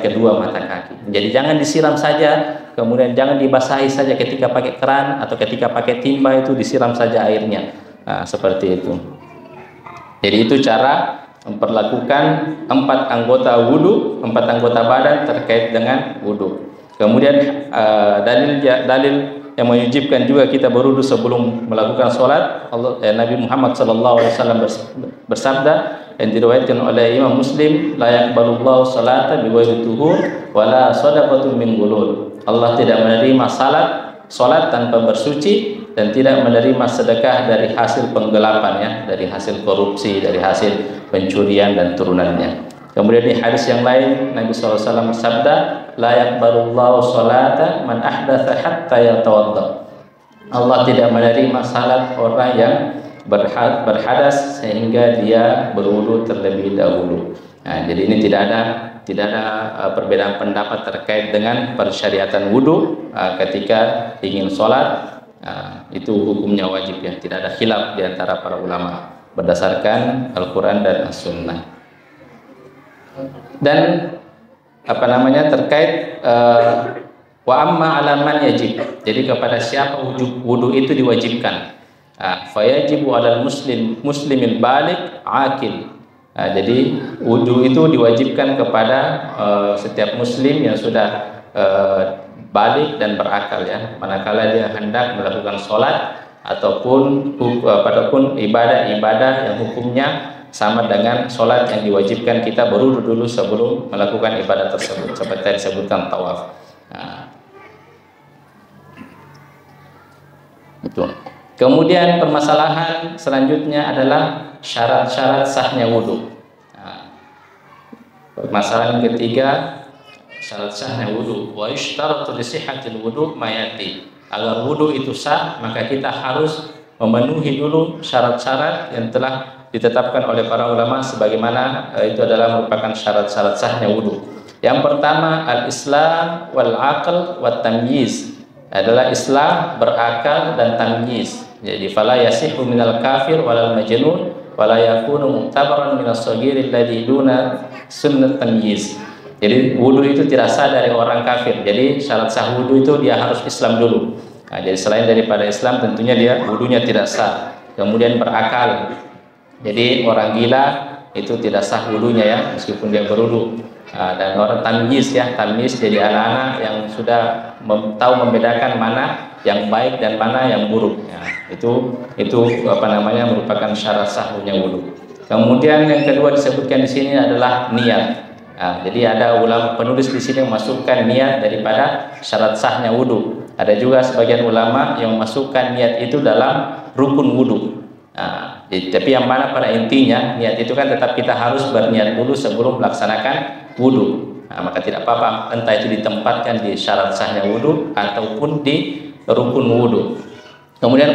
S2: kedua mata kaki. Jadi jangan disiram saja, kemudian jangan dibasahi saja ketika pakai keran atau ketika pakai timba itu disiram saja airnya. Nah, seperti itu. Jadi itu cara memperlakukan 4 anggota wudu, 4 anggota badan terkait dengan wudu. Kemudian dalil yang mewajibkan juga kita berwudu sebelum melakukan sholat. Nabi Muhammad SAW bersabda yang diriwayatkan oleh Imam Muslim, la yaqbalullahu salata bighairi tuhur wala shadaqatun min ghulul. Allah tidak menerima salat tanpa bersuci dan tidak menerima sedekah dari hasil penggelapan ya, dari hasil korupsi, dari hasil pencurian dan turunannya. Kemudian di hadis yang lain Nabi SAW bersabda, la yaqbalullahu salata man ahdatha hatta yatawadda. Allah tidak menerima salat orang yang berhadas sehingga dia berwudu terlebih dahulu. Nah, jadi ini tidak ada perbedaan pendapat terkait dengan persyariatan wudu ketika ingin sholat. Itu hukumnya wajib ya, tidak ada khilaf di antara para ulama berdasarkan Al-Quran dan As-Sunnah. Dan terkait wa amma alaman yajib, jadi kepada siapa wudu itu diwajibkan. Fayajibu alal muslimil balik akil. Jadi wudu itu diwajibkan kepada setiap muslim yang sudah balik dan berakal ya, manakala dia hendak melakukan sholat ataupun ibadah yang hukumnya sama dengan sholat yang diwajibkan, kita berwudu dulu sebelum melakukan ibadah tersebut seperti disebutkan tawaf. Itu. Kemudian permasalahan selanjutnya adalah syarat-syarat sahnya wudu. Permasalahan ketiga, syarat sahnya wudu. Wa yushtaratu li sihhatil wudu mayati. Agar wudu itu sah, maka kita harus memenuhi dulu syarat-syarat yang telah ditetapkan oleh para ulama sebagaimana itu adalah merupakan syarat-syarat sahnya wudu. Yang pertama, al-islam wal aql wat tamyiz. Adalah Islam, berakal dan tamyiz. Jadi fala yasihu minal kafir walal majnun wala yakunu mu'tabaran minas saghir alladhi duna sunnat tamyiz. Jadi wudu itu tidak sah dari orang kafir. Jadi syarat sah wudu itu dia harus Islam dulu. Nah, jadi selain daripada Islam tentunya dia wudunya tidak sah. Kemudian berakal. Jadi orang gila itu tidak sah wudunya ya, meskipun dia berwudu. Dan orang tamyiz ya, tamyiz jadi anak-anak yang sudah tahu membedakan mana yang baik dan mana yang buruk. Ya, itu merupakan syarat sahnya wudu. Kemudian yang kedua disebutkan di sini adalah niat. Nah, jadi ada ulama penulis di sini memasukkan niat daripada syarat sahnya wudu. Ada juga sebagian ulama yang memasukkan niat itu dalam rukun wudu. Nah, tapi yang mana pada intinya niat itu kan tetap kita harus berniat dulu sebelum melaksanakan wudu. Nah, maka tidak apa-apa entah itu ditempatkan di syarat sahnya wudu ataupun di rukun wudu. Kemudian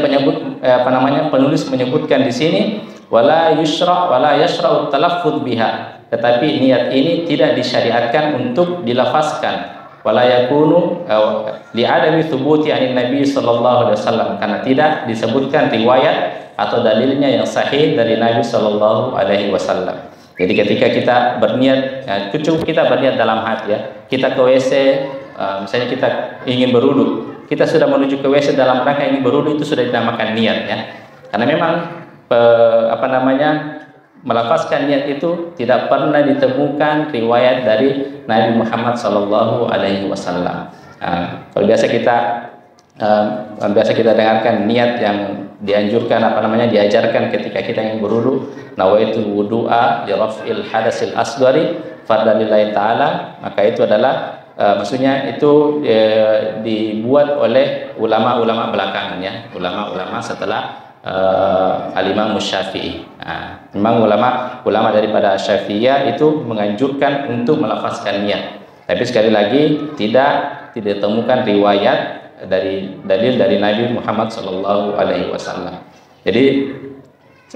S2: penulis menyebutkan di sini wala yashra'u talaffuz biha. tetapi niat ini tidak disyariatkan untuk dilafazkan. Wala yakunu li'adami thubuti anin Nabi sallallahu alaihi wasallam, karena tidak disebutkan riwayat atau dalilnya yang sahih dari Nabi sallallahu alaihi wasallam. Jadi ketika kita berniat, cukup kita berniat dalam hati ya. Kita ke WC, misalnya kita ingin berwudu, kita sudah menuju ke WC dalam rangka ingin berwudu, itu sudah dinamakan niat ya. Karena memang melafazkan niat itu tidak pernah ditemukan riwayat dari Nabi Muhammad sallallahu alaihi wasallam. Kalau biasa kita dengarkan niat yang dianjurkan diajarkan ketika kita ingin berwudu, nawaitul wudu'a li raf'il hadasil asghari fardhan lillahi ta'ala, maka itu adalah maksudnya itu dibuat oleh ulama-ulama belakangan ya, ulama-ulama setelah Al-Imam Syafi'i. Memang ulama daripada Syafi'iyah itu menganjurkan untuk melafazkan niat. Tapi sekali lagi tidak ditemukan riwayat dari dalil dari Nabi Muhammad sallallahu alaihi wasallam. Jadi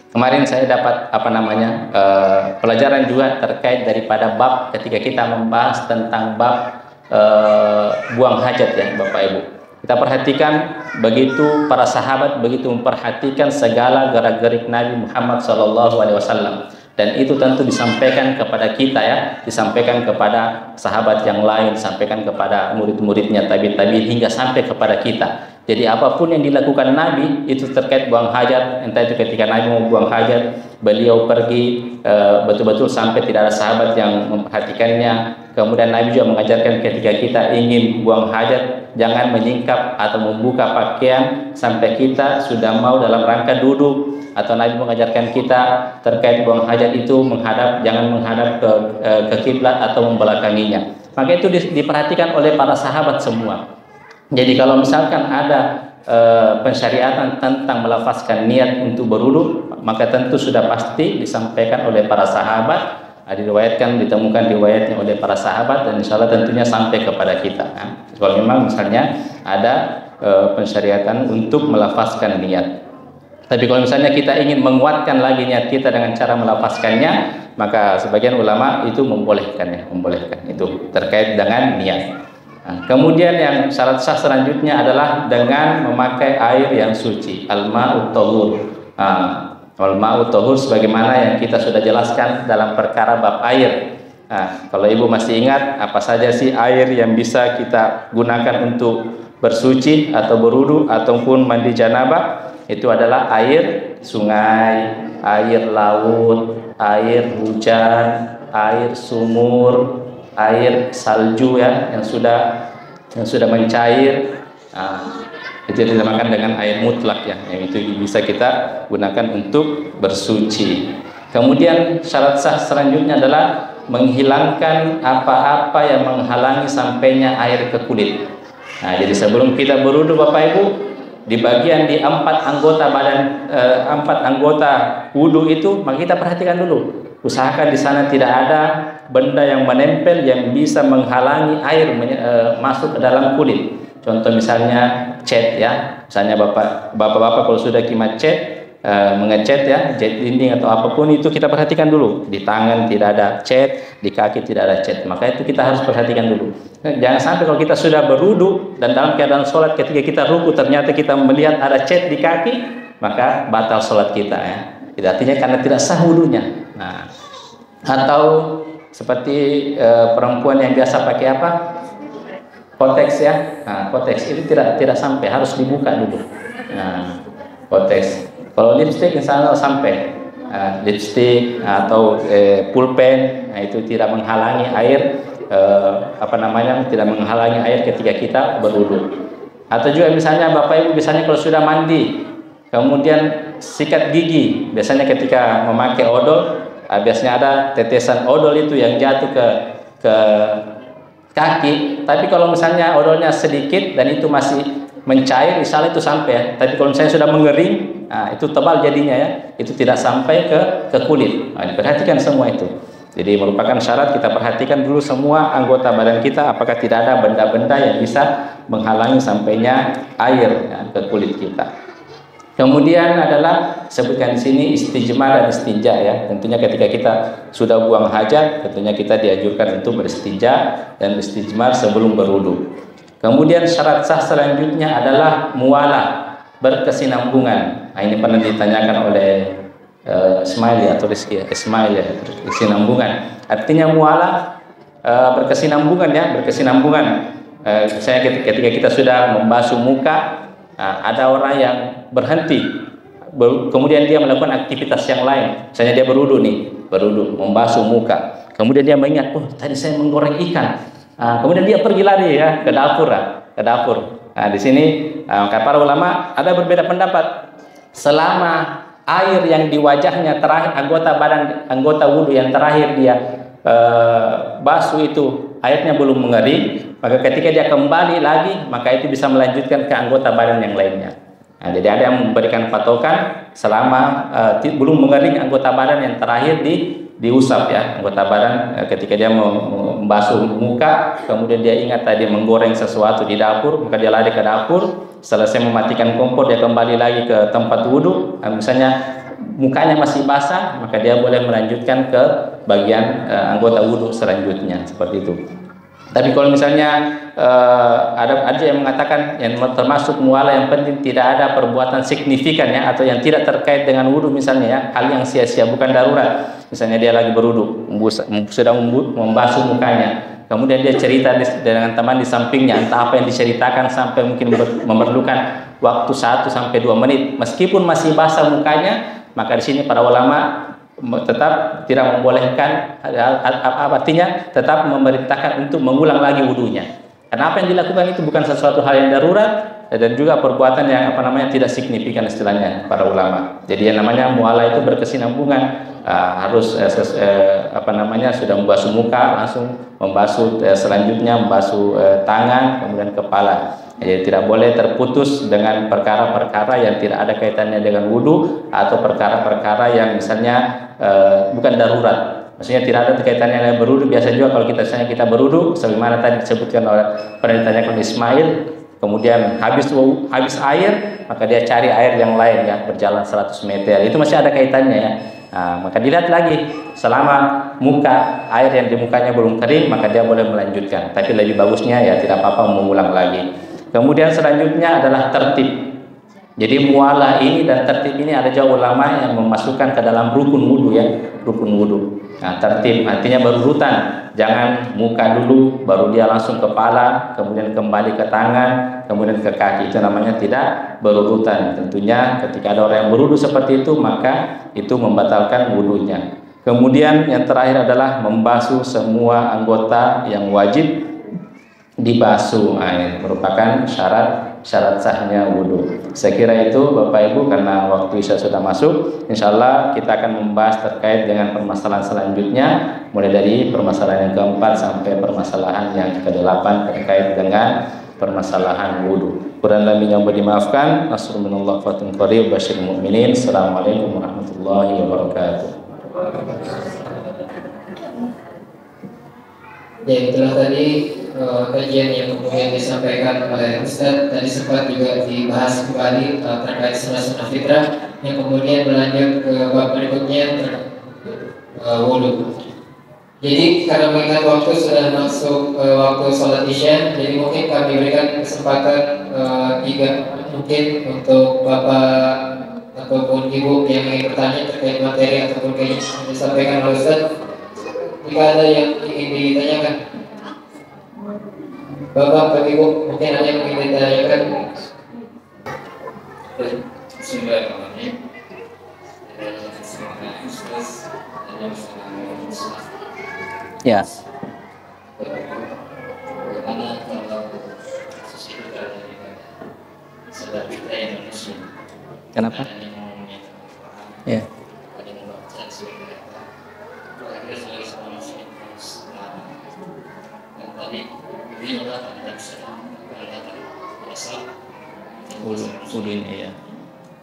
S2: kemarin saya dapat pelajaran juga terkait daripada bab ketika kita membahas tentang bab buang hajat ya Bapak Ibu. Kita perhatikan begitu para sahabat begitu memperhatikan segala gerak-gerik Nabi Muhammad SAW, dan itu tentu disampaikan kepada kita ya, disampaikan kepada sahabat yang lain, disampaikan kepada murid-muridnya tabi-tabi hingga sampai kepada kita. Jadi apapun yang dilakukan Nabi itu terkait buang hajat, entah itu ketika Nabi mau buang hajat, beliau pergi betul-betul sampai tidak ada sahabat yang memperhatikannya. Kemudian Nabi juga mengajarkan ketika kita ingin buang hajat, jangan menyingkap atau membuka pakaian sampai kita sudah mau dalam rangka duduk. Atau Nabi mengajarkan kita terkait buang hajat itu jangan menghadap ke kiblat atau membelakanginya. Maka itu diperhatikan oleh para sahabat semua. Jadi kalau misalkan ada pensyariatan tentang melafazkan niat untuk berwudu, maka tentu sudah pasti disampaikan oleh para sahabat, ditemukan riwayatnya oleh para sahabat, dan insya Allah tentunya sampai kepada kita. Kalau memang misalnya ada pensyariatan untuk melafazkan niat. Tapi kalau misalnya kita ingin menguatkan lagi niat kita dengan cara melafazkannya, maka sebagian ulama itu membolehkan itu terkait dengan niat. Kemudian yang syarat sah selanjutnya adalah dengan memakai air yang suci, al-ma'ut tahur. Al-ma'ut tahur sebagaimana yang kita sudah jelaskan dalam perkara bab air. Kalau Ibu masih ingat apa saja sih air yang bisa kita gunakan untuk bersuci atau berwudu ataupun mandi janabah, itu adalah air sungai, air laut, air hujan, air sumur, air salju ya yang sudah mencair. Itu dinamakan dengan air mutlak ya, yang itu bisa kita gunakan untuk bersuci. Kemudian syarat sah selanjutnya adalah menghilangkan apa-apa yang menghalangi sampainya air ke kulit. Jadi sebelum kita berwudu Bapak Ibu, di bagian di empat anggota wudu itu, maka kita perhatikan dulu. Usahakan di sana tidak ada benda yang menempel yang bisa menghalangi air masuk ke dalam kulit. Contoh misalnya cat ya, misalnya bapak-bapak kalau sudah kimat cat, mengecat ya, cat dinding atau apapun itu kita perhatikan dulu. Di tangan tidak ada cat, di kaki tidak ada cat, maka itu kita harus perhatikan dulu. Jangan sampai kalau kita sudah berwudu dan dalam keadaan sholat ketika kita ruku ternyata kita melihat ada cat di kaki, maka batal sholat kita ya. Itu artinya karena tidak sah wudunya. Atau seperti perempuan yang biasa pakai apa? Kotex ya. Kotex itu tidak sampai, harus dibuka dulu. Kotex. Kalau lipstick misalnya sampai lipstick atau pulpen, itu tidak menghalangi air tidak menghalangi air ketika kita berwudu. Atau juga misalnya Bapak Ibu kalau sudah mandi kemudian sikat gigi, biasanya ketika memakai odol, biasanya ada tetesan odol itu yang jatuh ke kaki. Tapi kalau misalnya odolnya sedikit dan itu masih mencair, misalnya itu sampai ya. Tapi kalau misalnya sudah mengering, itu tebal jadinya ya, itu tidak sampai ke kulit. Perhatikan semua itu. Jadi merupakan syarat kita perhatikan dulu semua anggota badan kita, apakah tidak ada benda-benda yang bisa menghalangi sampainya air ya, ke kulit kita. Kemudian adalah sebutkan di sini istijmar dan istinja ya. Tentunya ketika kita sudah buang hajat, tentunya kita dianjurkan untuk beristinja dan istijmar sebelum berwudu. Kemudian syarat sah selanjutnya adalah muwalah, berkesinambungan. Nah, ini pernah ditanyakan oleh Ismail ya, atau Rizky ya, Ismail ya, berkesinambungan. Artinya muwalah berkesinambungan ya, berkesinambungan. Saya ketika kita sudah membasuh muka, ada orang yang berhenti, kemudian dia melakukan aktivitas yang lain. Misalnya dia berwudu nih, berwudu, membasuh muka. Kemudian dia mengingat, oh tadi saya menggoreng ikan. Kemudian dia pergi lari ya ke dapur, ke dapur. Nah, di sini para ulama ada berbeda pendapat. Selama air yang di wajahnya terakhir, anggota wudu yang terakhir dia basuh itu airnya belum mengering, maka ketika dia kembali lagi, maka itu bisa melanjutkan ke anggota badan yang lainnya. Nah, jadi ada yang memberikan patokan selama belum mengering anggota badan yang terakhir diusap ya, anggota badan ketika dia membasuh muka, kemudian dia ingat tadi menggoreng sesuatu di dapur, maka dia lari ke dapur, selesai mematikan kompor dia kembali lagi ke tempat wudu. Misalnya mukanya masih basah, maka dia boleh melanjutkan ke bagian anggota wudhu selanjutnya, seperti itu. Tapi kalau misalnya ada yang mengatakan yang termasuk muwalah yang penting tidak ada perbuatan signifikan ya, atau yang tidak terkait dengan wudhu misalnya ya, hal yang sia-sia bukan darurat. Misalnya dia lagi berwudhu, sedang membasuh mukanya, kemudian dia cerita dengan teman di sampingnya, entah apa yang diceritakan sampai mungkin memerlukan waktu 1 sampai 2 menit, meskipun masih basah mukanya, maka di sini para ulama tetap tidak membolehkan, artinya tetap memerintahkan untuk mengulang lagi wudunya. Karena apa yang dilakukan itu bukan sesuatu hal yang darurat dan juga perbuatan yang tidak signifikan istilahnya para ulama. Jadi yang namanya muwalah itu berkesinambungan, harus sudah membasuh muka langsung membasuh selanjutnya membasuh tangan kemudian kepala. Jadi tidak boleh terputus dengan perkara-perkara yang tidak ada kaitannya dengan wudu atau perkara-perkara yang misalnya bukan darurat. Maksudnya tidak ada kaitannya dengan berwudu. Biasa juga kalau kita berwudu, sebagaimana tadi disebutkan oleh pernah ditanyakan Ismail, kemudian habis air, maka dia cari air yang lain ya, berjalan 100 meter. Itu masih ada kaitannya ya. Nah, maka dilihat lagi selama air yang di mukanya belum kering, maka dia boleh melanjutkan. Tapi lebih bagusnya ya tidak apa-apa mengulang lagi. Kemudian selanjutnya adalah tertib. Jadi muwalah ini dan tertib ini ada juga ulama yang memasukkan ke dalam rukun wudu ya, rukun wudu. Nah, tertib artinya berurutan, jangan muka dulu, baru dia langsung kepala, kemudian kembali ke tangan, kemudian ke kaki. Itu namanya tidak berurutan. Tentunya ketika ada orang yang berwudu seperti itu, maka itu membatalkan wudunya. Kemudian yang terakhir adalah membasuh semua anggota yang wajib dibasuh. Ini merupakan syarat sahnya wudu. Saya kira itu Bapak Ibu, karena waktu Isya sudah masuk. Insya Allah kita akan membahas terkait dengan permasalahan selanjutnya, mulai dari permasalahan yang keempat sampai permasalahan yang ke-8 terkait dengan permasalahan wudu. Kurang lebihnya mohon dimaafkan. Assalamualaikum warahmatullahi wabarakatuh. Assalamualaikum warahmatullahi wabarakatuh.
S1: Ya, itulah tadi kajian yang kemudian disampaikan oleh Ustadz. Tadi sempat juga dibahas kembali terkait sunnah fitrah, yang kemudian berlanjut ke bab berikutnya wudu. Jadi karena mengingat waktu sudah masuk waktu sholat isya, jadi mungkin kami berikan kesempatan 3 mungkin untuk Bapak ataupun Ibu yang ingin bertanya terkait materi ataupun yang disampaikan oleh Ustadz. Jika ada yang ingin ditanyakan, Bapak atau Ibu, mungkin ada yang ingin ditanyakan.
S3: Bismillahirrahmanirrahim.
S2: Ya.
S3: Bagaimana kalau sesuatu dari saudara kita yang muslim?
S2: Kenapa? Ya. Wudunya ya.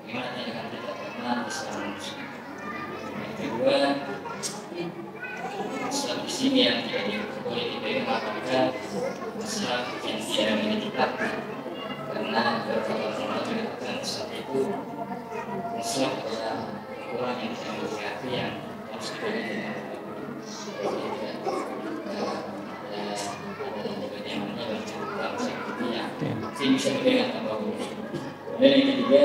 S3: Gimana dengan kita karena Islam muslim? Yang kedua, Islam di sini yang tidak boleh dipegang apabila Islam yang tidak menetapkan, karena beberapa ulama mengatakan seperti itu Islam adalah orang yang sedang berhati yang harus dibagi dengan ada bagaimana bercerita seperti yang bisa diberikan tambah umur. Dan yang ketiga,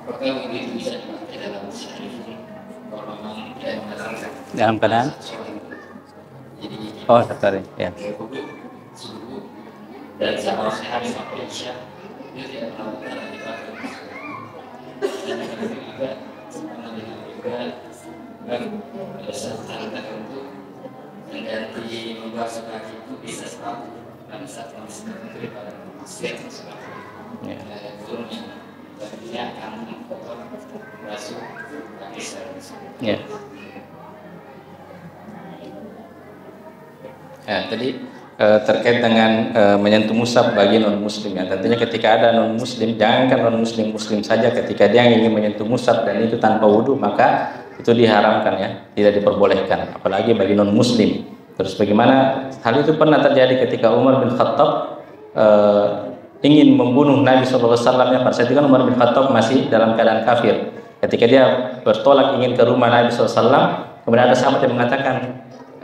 S3: apakah begitu bisa dipakai dalam sehari kalau memang tidak mengatakan
S2: dalam keadaan oh tertarik ya.
S3: Dan sama sehari sampai Isya dia tidak melakukan ibadah. Dan yang ketiga, sama dengan juga kan pada saat tertentu mengganti membasuh kaki itu bisa sepatu. Pada saat masuk itu daripada setiap sepatu. Turunnya, tapi akan membasuh kaki secara
S2: Ya, tadi terkait dengan menyentuh mushaf bagi non muslim ya. Tentunya ketika ada non muslim, jangankan non muslim saja, ketika dia ingin menyentuh mushaf dan itu tanpa wudu, maka itu diharamkan ya, tidak diperbolehkan, apalagi bagi non muslim. Terus bagaimana hal itu pernah terjadi ketika Umar bin Khattab ingin membunuh Nabi SAW ya. Pada saat itu kan Umar bin Khattab masih dalam keadaan kafir. Ketika dia bertolak ingin ke rumah Nabi SAW, kemudian ada sahabat yang mengatakan,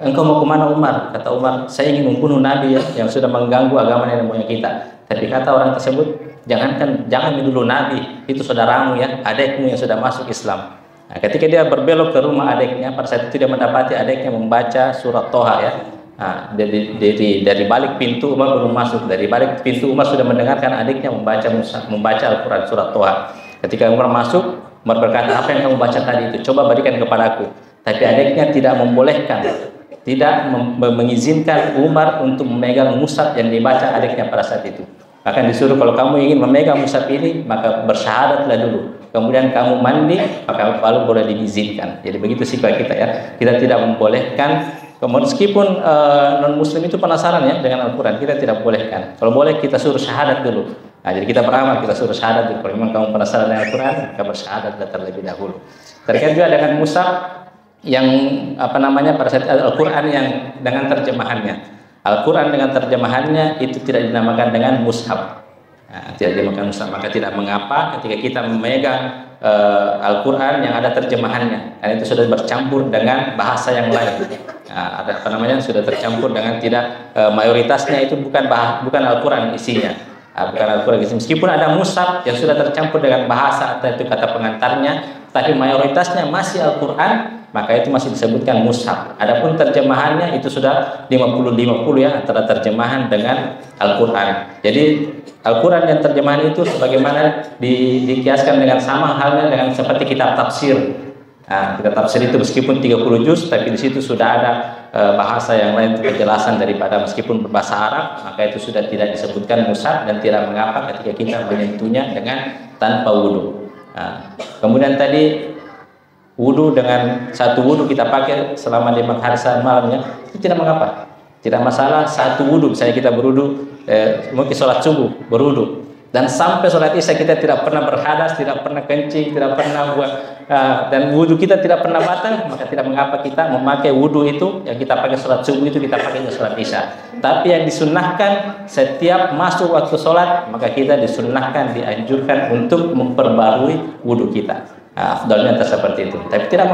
S2: engkau mau kemana Umar? Kata Umar, saya ingin membunuh Nabi ya, yang sudah mengganggu agama nenek moyang kita. Tapi kata orang tersebut, jangan dulu Nabi, itu saudaramu ya, adikmu yang sudah masuk Islam. Nah, ketika dia berbelok ke rumah adiknya, pada saat itu dia mendapati adiknya membaca surat Toha ya. Nah, dari balik pintu Umar belum masuk, dari balik pintu Umar sudah mendengarkan adiknya membaca Al-Quran surat Toha. Ketika Umar masuk, Umar berkata, apa yang kamu baca tadi itu? Coba berikan kepadaku. Tapi adiknya tidak membolehkan, tidak mengizinkan Umar untuk memegang mushaf yang dibaca adiknya pada saat itu. Bahkan disuruh kalau kamu ingin memegang mushaf ini, maka bersyahadatlah dulu. Kemudian kamu mandi, maka baru boleh diizinkan. Jadi begitu sikap kita ya. Kita tidak membolehkan, meskipun non muslim itu penasaran ya dengan Al-Quran, kita tidak bolehkan. Kalau boleh kita suruh syahadat dulu. Nah, jadi kita beramal, kita suruh syahadat dulu. Kalau memang kamu penasaran dengan Al-Quran, maka bersyahadatlah terlebih dahulu. Terkait juga dengan mushaf yang pada saat Al-Quran yang dengan terjemahannya. Al-Quran dengan terjemahannya itu tidak dinamakan dengan mushaf. Nah, tidak dinamakan mushaf, maka tidak mengapa ketika kita memegang Al-Quran yang ada terjemahannya, dan itu sudah bercampur dengan bahasa yang lain. Nah, sudah tercampur dengan tidak mayoritasnya itu bukan Al-Quran isinya. Bukan Al-Quran isinya. Meskipun ada mushaf yang sudah tercampur dengan bahasa atau itu kata pengantarnya, tapi mayoritasnya masih Al-Quran, maka itu masih disebutkan mushaf. Adapun terjemahannya itu sudah 50-50 ya, antara terjemahan dengan Al-Quran. Jadi Al-Quran dan terjemahan itu sebagaimana dikiaskan dengan sama halnya dengan seperti kitab tafsir. Nah, kitab tafsir itu meskipun 30 juz, tapi di situ sudah ada bahasa yang lain, penjelasan daripada meskipun berbahasa Arab, maka itu sudah tidak disebutkan mushaf dan tidak mengapa ketika kita menyentuhnya dengan tanpa wudu. Nah, kemudian tadi wudu dengan satu wudu kita pakai selama 5 hari malamnya, itu tidak mengapa, tidak masalah. Satu wudu, misalnya kita berwudu mungkin sholat subuh berwudu, dan sampai sholat isya kita tidak pernah berhadas, tidak pernah kencing, tidak pernah buat dan wudu kita tidak pernah batal, maka tidak mengapa kita memakai wudu itu yang kita pakai sholat subuh itu kita pakai sholat isya. Tapi yang disunnahkan setiap masuk waktu sholat, maka kita disunnahkan, dianjurkan untuk memperbarui wudu kita. Afdalnya seperti itu. Tapi tidak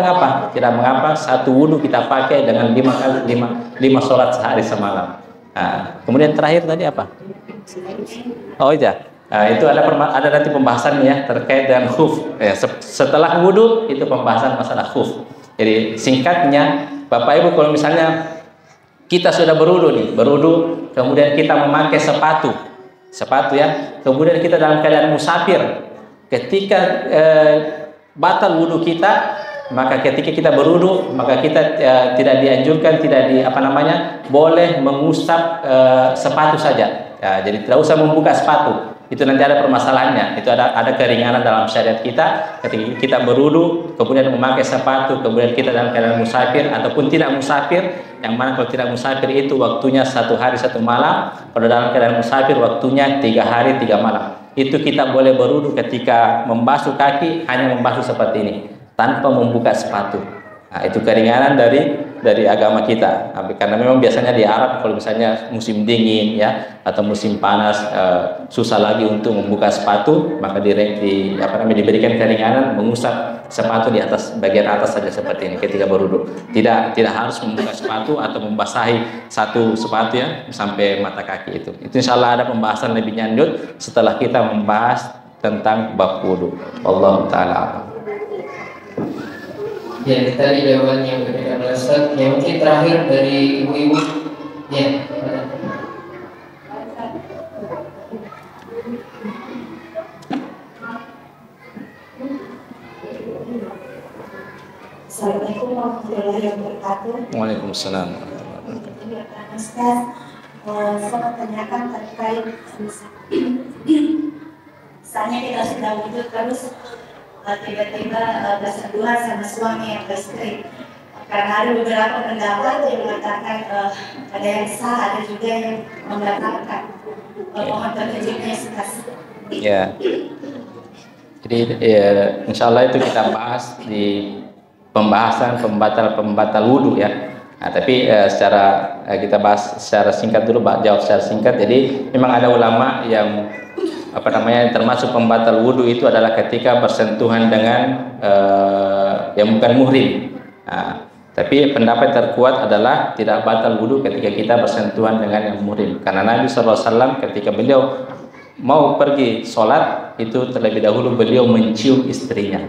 S2: mengapa satu wudu kita pakai dengan 5 sholat sehari semalam. Kemudian terakhir tadi apa? Oh iya. Itu ada nanti pembahasannya ya, terkait dengan khuf. Setelah wudu itu pembahasan masalah khuf. Jadi singkatnya, Bapak Ibu, kalau misalnya kita sudah berwudu, kemudian kita memakai sepatu ya, kemudian kita dalam keadaan musafir, ketika batal wudu kita, maka ketika kita berwudu, maka kita tidak dianjurkan, boleh mengusap sepatu saja. Ya, jadi tidak usah membuka sepatu. Itu nanti ada permasalahannya. Itu ada keringanan dalam syariat kita ketika kita berwudu, kemudian memakai sepatu, kemudian kita dalam keadaan musafir ataupun tidak musafir. Yang mana kalau tidak musafir itu waktunya 1 hari 1 malam. Kalau dalam keadaan musafir waktunya 3 hari 3 malam. Itu kita boleh berwudu ketika membasuh kaki, hanya membasuh seperti ini, tanpa membuka sepatu. Nah, itu keringanan dari agama kita. Karena memang biasanya di Arab kalau misalnya musim dingin ya atau musim panas susah lagi untuk membuka sepatu, maka diberikan keringanan mengusap sepatu di atas bagian atas saja seperti ini ketika berwudu. Tidak harus membuka sepatu atau membasahi satu sepatu ya sampai mata kaki itu. Itu insya Allah ada pembahasan lebih lanjut setelah kita membahas tentang bab wudu. Allah taala.
S1: Ya, tadi jawaban yang diberikan oleh Ustaz. Yang mungkin terakhir dari ibu-ibu. Ya.
S4: Assalamualaikum warahmatullahi wabarakatuh.
S2: Waalaikumsalam.
S4: Ustaz, saya mau tanyakan terkait misalnya kita sudah wujud terus tiba-tiba bersentuhan sama suami yang istri. Karena ada beberapa pendapat yang mengatakan ada yang sah, ada juga yang membatalkan. Mohon petunjuknya Ustaz.
S2: Ya. Jadi insya Allah itu kita bahas di pembahasan pembatal wudu ya. Nah, tapi kita bahas secara singkat dulu, jawab secara singkat. Jadi memang ada ulama yang termasuk pembatal wudu itu adalah ketika bersentuhan dengan yang bukan muhrim. Nah, tapi pendapat terkuat adalah tidak batal wudu ketika kita bersentuhan dengan yang muhrim. Karena Nabi SAW ketika beliau mau pergi sholat itu terlebih dahulu beliau mencium istrinya,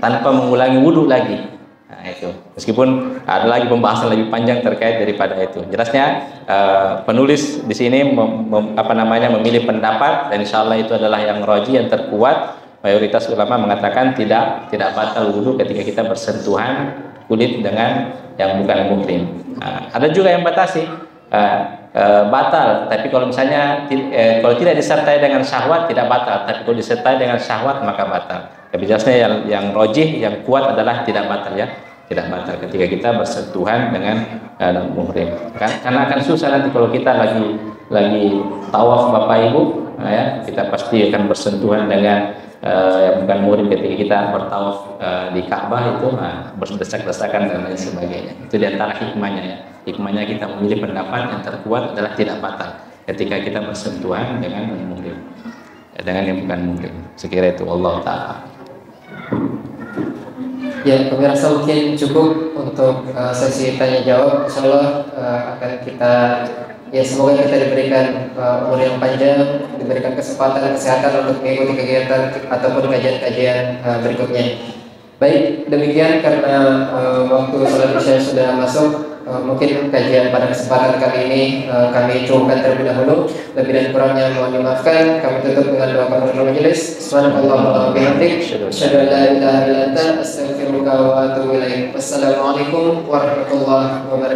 S2: tanpa mengulangi wudu lagi. Nah, itu meskipun ada lagi pembahasan lebih panjang terkait daripada itu. Jelasnya penulis di sini memilih pendapat dan insya Allah itu adalah yang rajih, yang terkuat. Mayoritas ulama mengatakan tidak batal wudu ketika kita bersentuhan kulit dengan yang bukan muhrim. Nah, ada juga yang batasi batal, tapi kalau misalnya kalau tidak disertai dengan syahwat tidak batal, tapi kalau disertai dengan syahwat maka batal. Tapi jelasnya yang rajih, yang kuat adalah tidak batal ya, tidak batal ketika kita bersentuhan dengan muhrim. Karena akan susah nanti kalau kita lagi tawaf Bapak Ibu, ya kita pasti akan bersentuhan dengan yang bukan muhrim ketika kita bertawaf di Ka'bah itu berdesak-desakan dan lain sebagainya. Itu diantara hikmahnya ya. Hikmahnya kita memilih pendapat yang terkuat adalah tidak batal ketika kita bersentuhan dengan muhrim, dengan yang bukan muhrim. Sekira itu Allah Ta'ala.
S1: Ya, pemirsa mungkin cukup untuk sesi tanya jawab. Insyaallah akan kita semoga kita diberikan umur yang panjang, diberikan kesempatan kesehatan untuk mengikuti kegiatan ataupun kajian-kajian berikutnya. Baik, demikian karena waktu sholat isya sudah masuk. Mungkin kajian pada kesempatan kali ini kami cukupkan terlebih dahulu. Lebih dan kurangnya mohon dimaafkan. Kami tutup dengan doa penutup majelis. Subhanallah wa bihamdik, asyhadu an la ilaha illa anta, astaghfiruka wa atubu ilaik. Wassalamualaikum warahmatullahi wabarakatuh.